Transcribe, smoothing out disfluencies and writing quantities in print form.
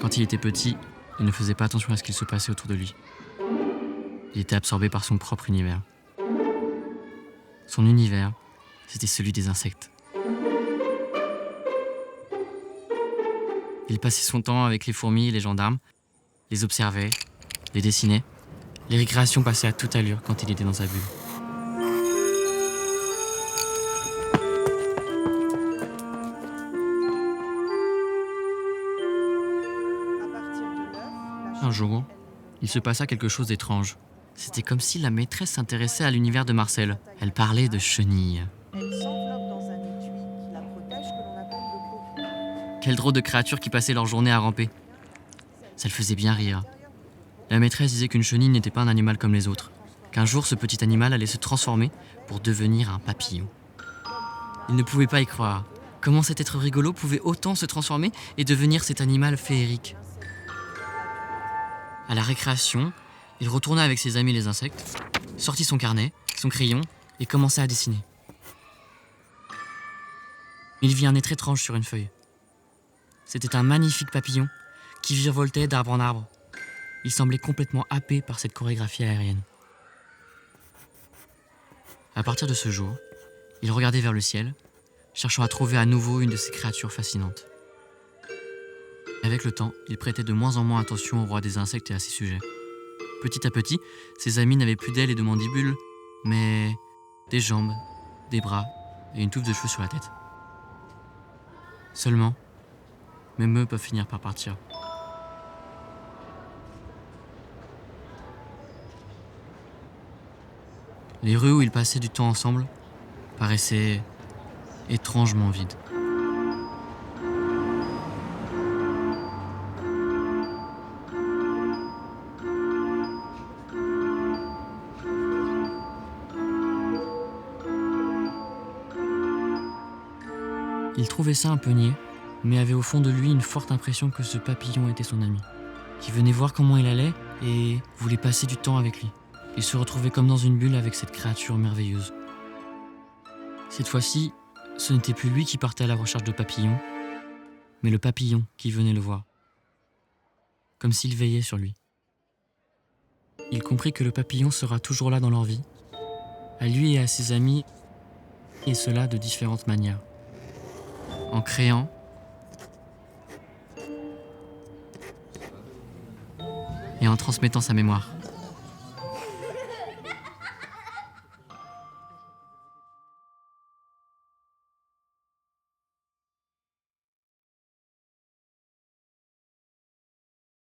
Quand il était petit, il ne faisait pas attention à ce qu'il se passait autour de lui. Il était absorbé par son propre univers. Son univers, c'était celui des insectes. Il passait son temps avec les fourmis et les gendarmes, les observait, les dessinait. Les récréations passaient à toute allure quand il était dans sa bulle. Un jour, il se passa quelque chose d'étrange. C'était comme si la maîtresse s'intéressait à l'univers de Marcel. Elle parlait de chenilles. Elle s'enveloppe dans un étui qui la protège que l'on appelle le coquille. Quelle drôle de créatures qui passaient leur journée à ramper. Ça le faisait bien rire. La maîtresse disait qu'une chenille n'était pas un animal comme les autres, qu'un jour ce petit animal allait se transformer pour devenir un papillon. Il ne pouvait pas y croire. Comment cet être rigolo pouvait autant se transformer et devenir cet animal féerique? À la récréation, il retourna avec ses amis les insectes, sortit son carnet, son crayon et commença à dessiner. Il vit un être étrange sur une feuille. C'était un magnifique papillon qui virevoltait d'arbre en arbre. Il semblait complètement happé par cette chorégraphie aérienne. À partir de ce jour, il regardait vers le ciel, cherchant à trouver à nouveau une de ces créatures fascinantes. Avec le temps, il prêtait de moins en moins attention au roi des insectes et à ses sujets. Petit à petit, ses amis n'avaient plus d'ailes et de mandibules, mais des jambes, des bras et une touffe de cheveux sur la tête. Seulement, même eux peuvent finir par partir. Les rues où ils passaient du temps ensemble paraissaient étrangement vides. Il trouvait ça un peu niais, mais avait au fond de lui une forte impression que ce papillon était son ami, qui venait voir comment il allait et voulait passer du temps avec lui. Il se retrouvait comme dans une bulle avec cette créature merveilleuse. Cette fois-ci, ce n'était plus lui qui partait à la recherche de papillons, mais le papillon qui venait le voir, comme s'il veillait sur lui. Il comprit que le papillon sera toujours là dans leur vie, à lui et à ses amis, et cela de différentes manières. En créant, et en transmettant sa mémoire.